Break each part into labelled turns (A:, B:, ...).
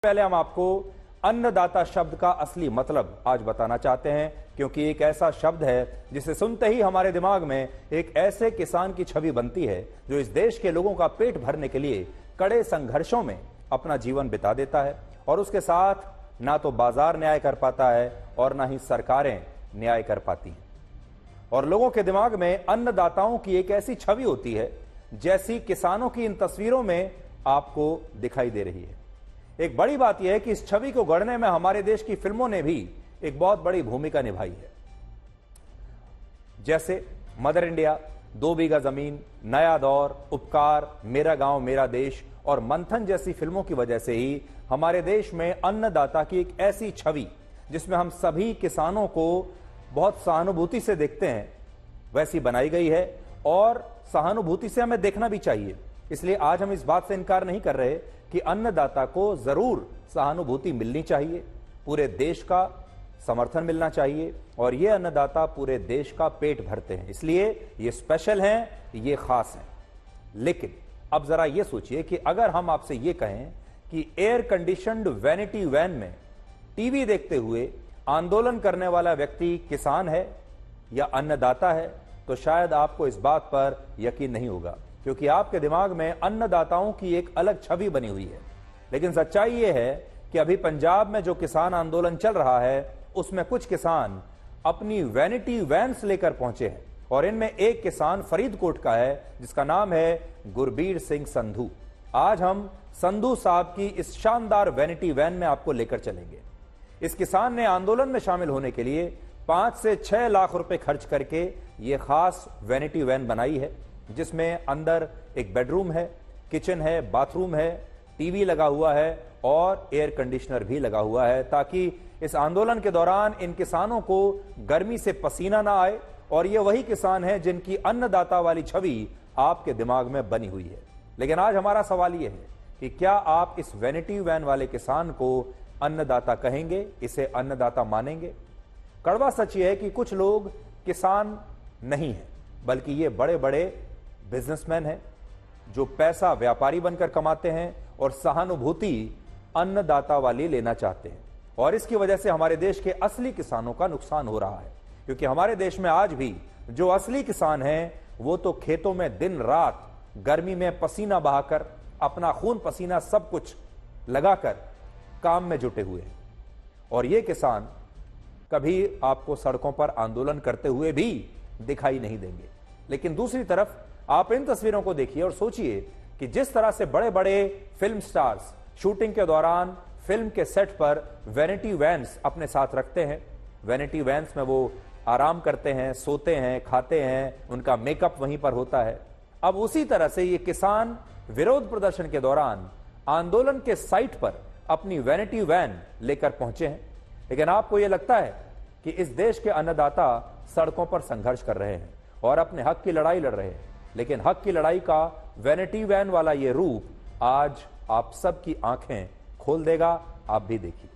A: पहले हम आपको अन्नदाता शब्द का असली मतलब आज बताना चाहते हैं, क्योंकि एक ऐसा शब्द है जिसे सुनते ही हमारे दिमाग में एक ऐसे किसान की छवि बनती है जो इस देश के लोगों का पेट भरने के लिए कड़े संघर्षों में अपना जीवन बिता देता है और उसके साथ ना तो बाजार न्याय कर पाता है और ना ही सरकारें न्याय कर पाती हैं। और लोगों के दिमाग में अन्नदाताओं की एक ऐसी छवि होती है जैसी किसानों की इन तस्वीरों में आपको दिखाई दे रही है। एक बड़ी बात यह है कि इस छवि को गढ़ने में हमारे देश की फिल्मों ने भी एक बहुत बड़ी भूमिका निभाई है। जैसे मदर इंडिया, 2 बीघा जमीन, नया दौर, उपकार, मेरा गांव मेरा देश और मंथन जैसी फिल्मों की वजह से ही हमारे देश में अन्नदाता की एक ऐसी छवि जिसमें हम सभी किसानों को बहुत सहानुभूति से देखते हैं वैसी बनाई गई है, और सहानुभूति से हमें देखना भी चाहिए। इसलिए आज हम इस बात से इनकार नहीं कर रहे कि अन्नदाता को जरूर सहानुभूति मिलनी चाहिए, पूरे देश का समर्थन मिलना चाहिए, और ये अन्नदाता पूरे देश का पेट भरते हैं, इसलिए ये स्पेशल हैं, ये खास हैं। लेकिन अब जरा ये सोचिए कि अगर हम आपसे ये कहें कि एयर कंडीशनड वैनिटी वैन में टीवी देखते हुए आंदोलन करने वाला व्यक्ति किसान है या अन्नदाता है, तो शायद आपको इस बात पर यकीन नहीं होगा, क्योंकि आपके दिमाग में अन्नदाताओं की एक अलग छवि बनी हुई है। लेकिन सच्चाई यह है कि अभी पंजाब में जो किसान आंदोलन चल रहा है उसमें कुछ किसान अपनी वैनिटी वैन्स लेकर पहुंचे हैं, और इनमें एक किसान फरीदकोट का है जिसका नाम है गुरबीर सिंह संधू। आज हम संधू साहब की इस शानदार वैनिटी वैन में आपको लेकर चलेंगे। इस किसान ने आंदोलन में शामिल होने के लिए 5 से 6 लाख रुपए खर्च करके ये खास वैनिटी वैन बनाई है, जिसमें अंदर एक बेडरूम है, किचन है, बाथरूम है, टीवी लगा हुआ है और एयर कंडीशनर भी लगा हुआ है, ताकि इस आंदोलन के दौरान इन किसानों को गर्मी से पसीना ना आए। और ये वही किसान हैं जिनकी अन्नदाता वाली छवि आपके दिमाग में बनी हुई है। लेकिन आज हमारा सवाल यह है कि क्या आप इस वैनिटी वैन वाले किसान को अन्नदाता कहेंगे, इसे अन्नदाता मानेंगे? कड़वा सच यह है कि कुछ लोग किसान नहीं हैं, बल्कि ये बड़े बड़े बिजनेसमैन हैं जो पैसा व्यापारी बनकर कमाते हैं और सहानुभूति अन्नदाता वाली लेना चाहते हैं। और इसकी वजह से हमारे देश के असली किसानों का नुकसान हो रहा है, क्योंकि हमारे देश में आज भी जो असली किसान हैं वो तो खेतों में दिन रात गर्मी में पसीना बहाकर अपना खून पसीना सब कुछ लगाकर काम में जुटे हुए हैं, और ये किसान कभी आपको सड़कों पर आंदोलन करते हुए भी दिखाई नहीं देंगे। लेकिन दूसरी तरफ आप इन तस्वीरों को देखिए और सोचिए कि जिस तरह से बड़े बड़े फिल्म स्टार्स शूटिंग के दौरान फिल्म के सेट पर वैनिटी वैन्स अपने साथ रखते हैं। वैनिटी वैन्स में वो आराम करते हैं, सोते हैं, खाते हैं, उनका मेकअप वहीं पर होता है। अब उसी तरह से ये किसान विरोध प्रदर्शन के दौरान आंदोलन के साइट पर अपनी वैनिटी वैन लेकर पहुंचे हैं। लेकिन आपको यह लगता है कि इस देश के अन्नदाता सड़कों पर संघर्ष कर रहे हैं और अपने हक की लड़ाई लड़ रहे हैं, लेकिन हक की लड़ाई का वैनिटी वैन वाला ये रूप आज आप सबकी आंखें खोल देगा। आप भी देखिए।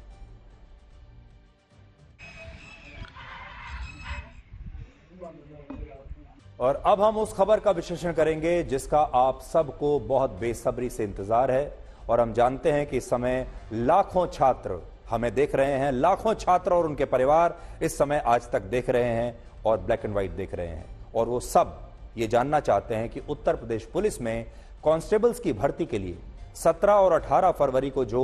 A: और अब हम उस खबर का विश्लेषण करेंगे जिसका आप सबको बहुत बेसब्री से इंतजार है, और हम जानते हैं कि इस समय लाखों छात्र हमें देख रहे हैं, लाखों छात्र और उनके परिवार इस समय आज तक देख रहे हैं और ब्लैक एंड व्हाइट देख रहे हैं, और वो सब ये जानना चाहते हैं कि उत्तर प्रदेश पुलिस में कांस्टेबल्स की भर्ती के लिए 17 और 18 फरवरी को जो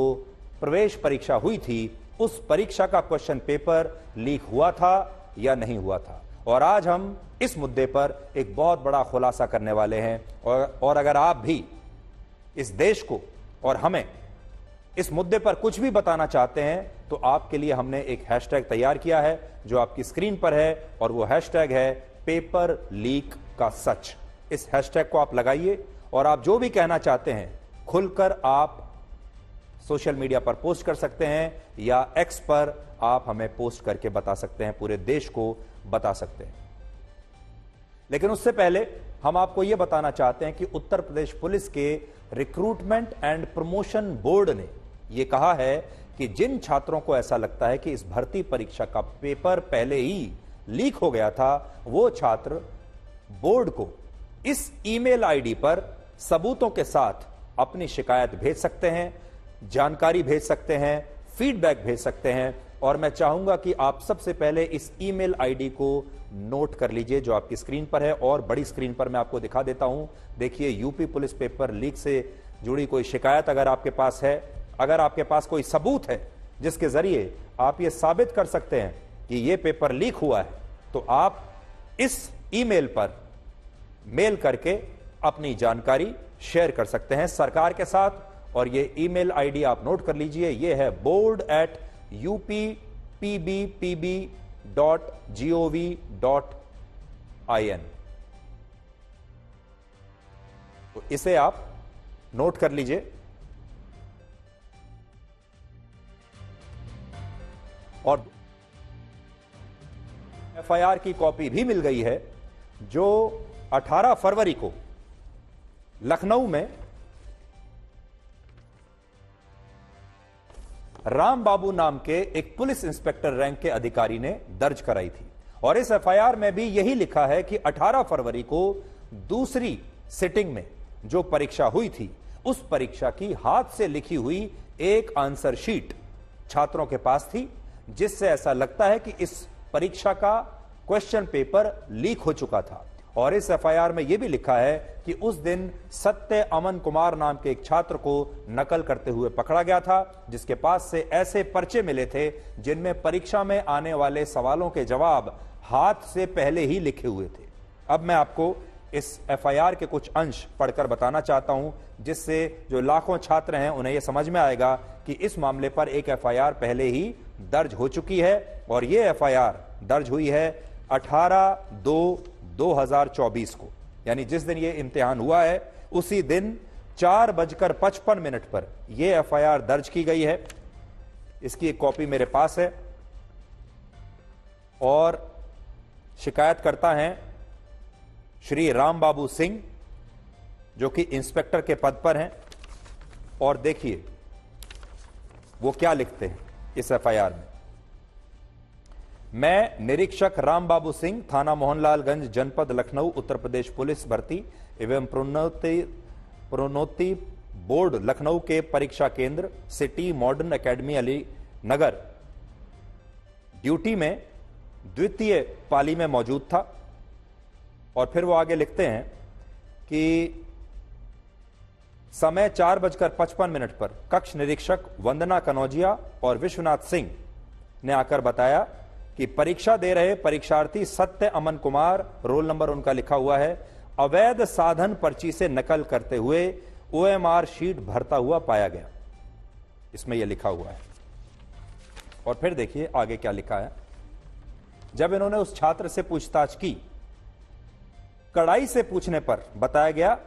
A: प्रवेश परीक्षा हुई थी, उस परीक्षा का क्वेश्चन पेपर लीक हुआ था या नहीं हुआ था। और आज हम इस मुद्दे पर एक बहुत बड़ा खुलासा करने वाले हैं, और अगर आप भी इस देश को और हमें इस मुद्दे पर कुछ भी बताना चाहते हैं तो आपके लिए हमने एक हैशटैग तैयार किया है जो आपकी स्क्रीन पर है, और वो हैशटैग है पेपर लीक का सच। इस हैशटैग को आप लगाइए और आप जो भी कहना चाहते हैं खुलकर आप सोशल मीडिया पर पोस्ट कर सकते हैं या एक्स पर आप हमें पोस्ट करके बता सकते हैं, पूरे देश को बता सकते हैं। लेकिन उससे पहले हम आपको यह बताना चाहते हैं कि उत्तर प्रदेश पुलिस के रिक्रूटमेंट एंड प्रमोशन बोर्ड ने यह कहा है कि जिन छात्रों को ऐसा लगता है कि इस भर्ती परीक्षा का पेपर पहले ही लीक हो गया था, वो छात्र बोर्ड को इस ईमेल आईडी पर सबूतों के साथ अपनी शिकायत भेज सकते हैं। जानकारी भेज सकते हैं, फीडबैक भेज सकते हैं। और मैं चाहूंगा कि आप सबसे पहले इस ईमेल आईडी को नोट कर लीजिए जो आपकी स्क्रीन पर है, और बड़ी स्क्रीन पर मैं आपको दिखा देता हूं। देखिए, यूपी पुलिस पेपर लीक से जुड़ी कोई शिकायत अगर आपके पास है, अगर आपके पास कोई सबूत है जिसके जरिए आप ये साबित कर सकते हैं कि ये पेपर लीक हुआ है, तो आप इस ईमेल पर मेल करके अपनी जानकारी शेयर कर सकते हैं सरकार के साथ। और ये ईमेल आईडी आप नोट कर लीजिए, ये है board@uppb.gov.in। तो इसे आप नोट कर लीजिए। और एफआईआर की कॉपी भी मिल गई है जो 18 फरवरी को लखनऊ में राम बाबू नाम के एक पुलिस इंस्पेक्टर रैंक के अधिकारी ने दर्ज कराई थी। और इस एफआईआर में भी यही लिखा है कि 18 फरवरी को दूसरी सिटिंग में जो परीक्षा हुई थी, उस परीक्षा की हाथ से लिखी हुई एक आंसर शीट छात्रों के पास थी, जिससे ऐसा लगता है कि इस परीक्षा का क्वेश्चन पेपर लीक हो चुका था। और इस एफआईआर में यह भी लिखा है कि उस दिन सत्य अमन कुमार नाम के एक छात्र को नकल करते हुए पकड़ा गया था, जिसके पास से ऐसे पर्चे मिले थे जिनमें परीक्षा में आने वाले सवालों के जवाब हाथ से पहले ही लिखे हुए थे। अब मैं आपको इस एफआईआर के कुछ अंश पढ़कर बताना चाहता हूं, जिससे जो लाखों छात्र हैं उन्हें यह समझ में आएगा कि इस मामले पर एक एफआईआर पहले ही दर्ज हो चुकी है। और यह एफआईआर दर्ज हुई है 18/2/2024 को, यानी जिस दिन यह इम्तिहान हुआ है उसी दिन 4:55 पर यह एफआईआर दर्ज की गई है। इसकी एक कॉपी मेरे पास है। और शिकायतकर्ता हैं श्री राम बाबू सिंह, जो कि इंस्पेक्टर के पद पर हैं। और देखिए वो क्या लिखते हैं इस एफआईआर में। मैं निरीक्षक राम बाबू सिंह, थाना मोहनलालगंज, जनपद लखनऊ, उत्तर प्रदेश पुलिस भर्ती एवं प्रोन्नति बोर्ड लखनऊ के परीक्षा केंद्र city modern academy Ali Nagar duty में द्वितीय पाली में मौजूद था। और फिर वो आगे लिखते हैं कि समय 4:55 पर कक्ष निरीक्षक वंदना कनौजिया और विश्वनाथ सिंह ने आकर बताया कि परीक्षा दे रहे परीक्षार्थी सत्य अमन कुमार, रोल नंबर उनका लिखा हुआ है, अवैध साधन पर्ची से नकल करते हुए ओएमआर शीट भरता हुआ पाया गया। इसमें यह लिखा हुआ है। और फिर देखिए आगे क्या लिखा है। जब इन्होंने उस छात्र से पूछताछ की, कड़ाई से पूछने पर बताया गया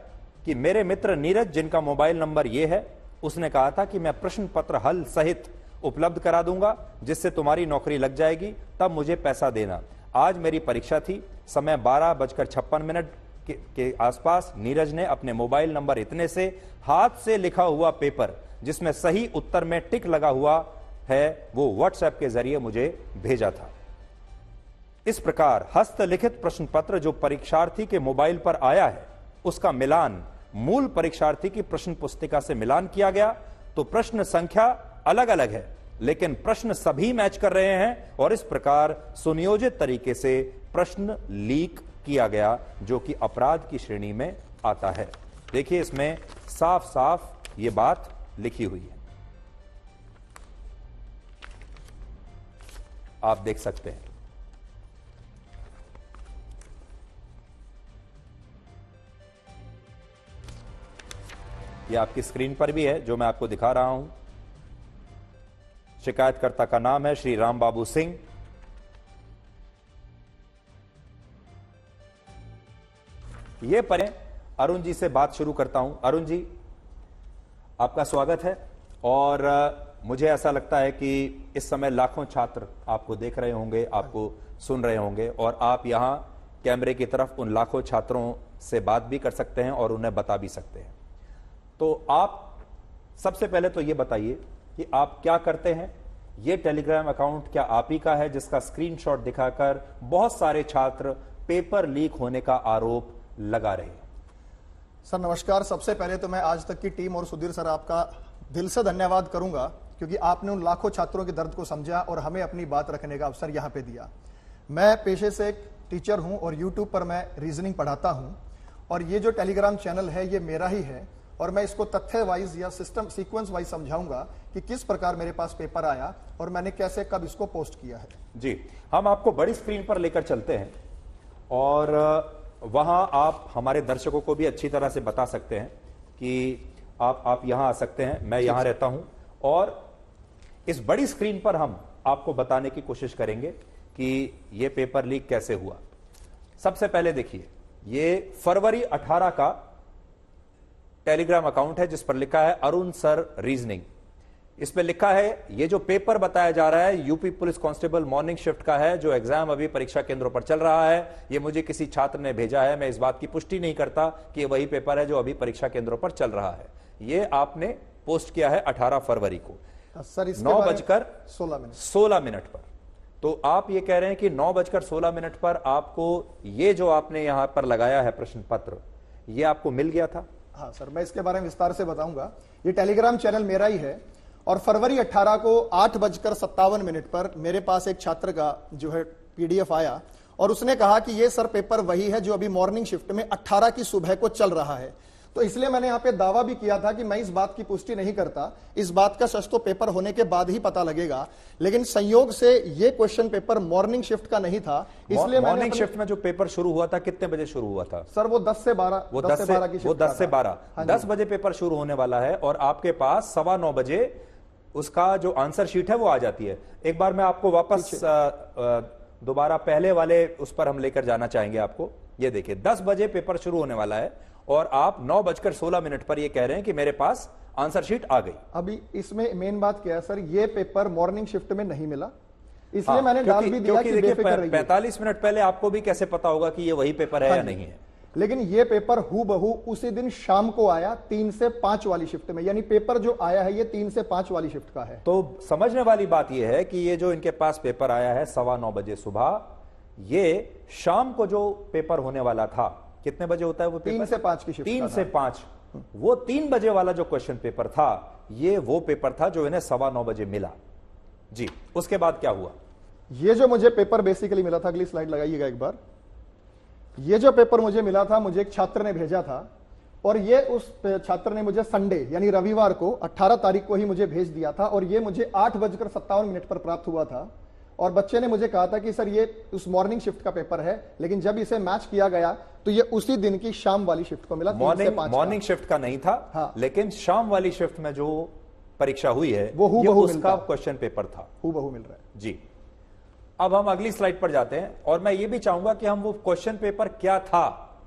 A: कि मेरे मित्र नीरज, जिनका मोबाइल नंबर यह है, उसने कहा था कि मैं प्रश्न पत्र हल सहित उपलब्ध करा दूंगा, जिससे तुम्हारी नौकरी लग जाएगी, तब मुझे पैसा देना। आज मेरी परीक्षा थी। समय 12:56 के आसपास नीरज ने अपने मोबाइल नंबर इतने से हाथ से लिखा हुआ पेपर, जिसमें सही उत्तर में टिक लगा हुआ है, वो व्हाट्सएप के जरिए मुझे भेजा था। इस प्रकार हस्तलिखित प्रश्न पत्र जो परीक्षार्थी के मोबाइल पर आया है, उसका मिलान मूल परीक्षार्थी की प्रश्न पुस्तिका से मिलान किया गया। तो प्रश्न संख्या अलग अलग है, लेकिन प्रश्न सभी मैच कर रहे हैं। और इस प्रकार सुनियोजित तरीके से प्रश्न लीक किया गया, जो कि अपराध की श्रेणी में आता है। देखिए इसमें साफ साफ ये बात लिखी हुई है, आप देख सकते हैं। यह आपकी स्क्रीन पर भी है जो मैं आपको दिखा रहा हूं। शिकायतकर्ता का नाम है श्री राम बाबू सिंह। ये पढ़ें। अरुण जी से बात शुरू करता हूं। अरुण जी, आपका स्वागत है। और मुझे ऐसा लगता है कि इस समय लाखों छात्र आपको देख रहे होंगे, आपको सुन रहे होंगे, और आप यहां कैमरे की तरफ उन लाखों छात्रों से बात भी कर सकते हैं और उन्हें बता भी सकते हैं। तो आप सबसे पहले तो ये बताइए कि आप क्या करते हैं। ये टेलीग्राम अकाउंट क्या आप ही का है, जिसका स्क्रीनशॉट दिखाकर बहुत सारे छात्र पेपर लीक होने का आरोप लगा रहे हैं?
B: सर नमस्कार। सबसे पहले तो मैं आज तक की टीम और सुधीर सर आपका दिल से धन्यवाद करूंगा क्योंकि आपने उन लाखों छात्रों के दर्द को समझा और हमें अपनी बात रखने का अवसर यहां पे दिया। मैं पेशे से एक टीचर हूं और यूट्यूब पर मैं रीजनिंग पढ़ाता हूं और ये जो टेलीग्राम चैनल है ये मेरा ही है और मैं इसको तथ्य वाइज या सिस्टम सीक्वेंस वाइज समझाऊंगा कि किस प्रकार मेरे पास पेपर आया और मैंने कैसे कब इसको पोस्ट किया है।
A: जी, हम आपको बड़ी स्क्रीन पर लेकर चलते हैं और वहां आप हमारे दर्शकों को भी अच्छी तरह से बता सकते हैं कि आप यहां आ सकते हैं, मैं यहां रहता हूं और इस बड़ी स्क्रीन पर हम आपको बताने की कोशिश करेंगे कि यह पेपर लीक कैसे हुआ। सबसे पहले देखिए, ये फरवरी 18 का टेलीग्राम अकाउंट है जिस पर लिखा है अरुण सर रीजनिंग। इसमें लिखा है ये जो पेपर बताया जा रहा है UP police constable morning shift का है, जो एग्जाम अभी परीक्षा केंद्रों पर चल रहा है। ये मुझे किसी छात्र ने भेजा है, मैं इस बात की पुष्टि नहीं करता कि ये वही पेपर है जो अभी परीक्षा केंद्रों पर चल रहा है। ये आपने पोस्ट किया है 18 फरवरी को
B: सर
A: 9:16 पर। तो आप ये कह रहे हैं कि 9:16 पर आपको ये जो आपने यहां पर लगाया है प्रश्न पत्र, ये आपको मिल गया था?
B: हाँ सर, मैं इसके बारे में विस्तार से बताऊंगा। ये टेलीग्राम चैनल मेरा ही है और फरवरी 18 को 8:57 पर मेरे पास एक छात्र का जो है पीडीएफ आया और उसने कहा कि ये सर पेपर वही है जो अभी मॉर्निंग शिफ्ट में 18 की सुबह को चल रहा है। तो इसलिए मैंने यहां पे दावा भी किया था कि मैं इस बात की पुष्टि नहीं करता, इस बात का सच तो पेपर होने के बाद ही पता लगेगा। लेकिन संयोग से ये क्वेश्चन पेपर मॉर्निंग शिफ्ट का नहीं था, इसलिए
A: मॉर्निंग शिफ्ट में जो पेपर शुरू हुआ था कितने बजे शुरू हुआ था?
B: सर वो 10 से 12
A: वो 10 से 12 10 बजे पेपर शुरू होने वाला है और आपके पास 9:15 बजे उसका जो आंसर शीट है वो आ जाती है। एक बार मैं आपको वापस दोबारा पहले वाले उस पर हम लेकर जाना चाहेंगे आपको। ये देखिए, 10 बजे पेपर शुरू होने वाला है और आप 9:16 पर ये कह रहे हैं कि मेरे पास आंसर शीट आ गई।
B: अभी इसमें मेन बात क्या है सर, ये पेपर मॉर्निंग शिफ्ट में नहीं मिला, इसलिए मैंने डाल भी दिया कि बेफिक्र रहिए।
A: 45 मिनट पहले आपको भी कैसे पता होगा कि ये वही पेपर है या नहीं है?
B: लेकिन ये पेपर हूबहू उसी दिन शाम को आया 3 से 5 वाली शिफ्ट में, यानी पेपर जो आया है ये 3 से 5 वाली शिफ्ट का है।
A: तो समझने वाली बात ये है कि ये जो इनके पास पेपर आया है 9:15 बजे सुबह, ये शाम को जो पेपर होने वाला था, कितने बजे होता है वो पेपर?
B: 3 से 5 की शिफ्ट।
A: 3 से 5, वो 3 बजे वाला जो क्वेश्चन पेपर था, ये वो पेपर था जो इन्हें 9:15 बजे मिला। जी, उसके बाद क्या हुआ?
B: ये जो मुझे पेपर बेसिकली मिला था, अगली स्लाइड लगाइएगा एक बार। ये जो पेपर मुझे मिला था, मुझे एक छात्र ने भेजा था और ये उस छात्र ने मुझे संडे यानी रविवार को 18 तारीख को ही मुझे भेज दिया था और ये मुझे 8:57 पर प्राप्त हुआ था। और बच्चे ने मुझे कहा था कि सर ये उस मॉर्निंग शिफ्ट का पेपर है, लेकिन जब इसे मैच किया गया तो ये उसी दिन की शाम वाली शिफ्ट को मिला।
A: मॉर्निंग शिफ्ट का नहीं था।
B: हाँ।
A: लेकिन शाम वाली शिफ्ट में जो परीक्षा हुई है
B: वो हूबहू
A: उसका क्वेश्चन पेपर था,
B: हूबहू मिल रहा है।
A: जी, अब हम अगली स्लाइड पर जाते हैं और मैं ये भी चाहूंगा कि हम वो क्वेश्चन पेपर क्या था,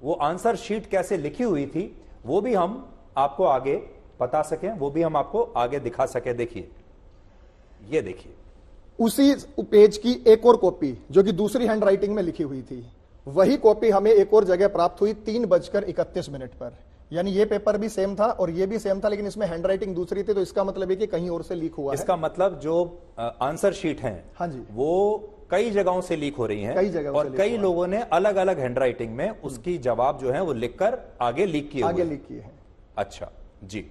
A: वो आंसर शीट कैसे लिखी हुई थी, वो भी हम आपको आगे बता सकें, वो भी हम आपको आगे दिखा सके। देखिए, ये देखिए,
B: उसी पेज की एक और कॉपी जो कि दूसरी हैंड राइटिंग में लिखी हुई थी, वही कॉपी हमें एक और जगह प्राप्त हुई 3:31 पर। यानी ये पेपर भी सेम था और ये भी सेम था, लेकिन इसमें हैंड राइटिंग दूसरी थी, तो इसका मतलब है कि कहीं और से लीक हुआ है।
A: इसका मतलब जो आंसर शीट है,
B: हाँ जी,
A: वो कई जगहों से लीक हो रही हैं,
B: कई जगहों
A: और कई लोगों ने अलग अलग हैंड राइटिंग में उसकी जवाब जो है वो लिखकर आगे लीक किए
B: हैं।
A: अच्छा जी,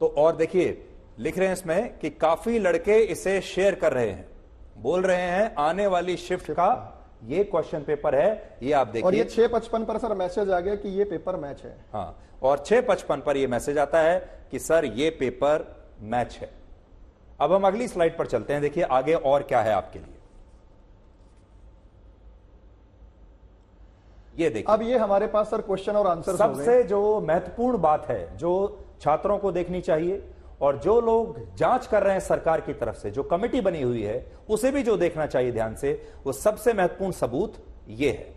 A: तो और देखिए लिख रहे हैं इसमें कि काफी लड़के इसे शेयर कर रहे हैं, बोल रहे हैं आने वाली शिफ्ट का ये क्वेश्चन पेपर है, ये आप देखिए।
B: और ये 6:55 पर सर मैसेज आ गया कि ये पेपर मैच है।
A: हाँ, और 6:55 पर ये मैसेज आता है कि सर ये पेपर मैच है। अब हम अगली स्लाइड पर चलते हैं। देखिए आगे और क्या है आपके लिए, ये देखिए।
B: अब ये हमारे पास सर क्वेश्चन और आंसर
A: सबसे जो महत्वपूर्ण बात है जो छात्रों को देखनी चाहिए और जो लोग जांच कर रहे हैं सरकार की तरफ से, जो कमेटी बनी हुई है उसे भी जो देखना चाहिए ध्यान से, वो सबसे महत्वपूर्ण सबूत ये है।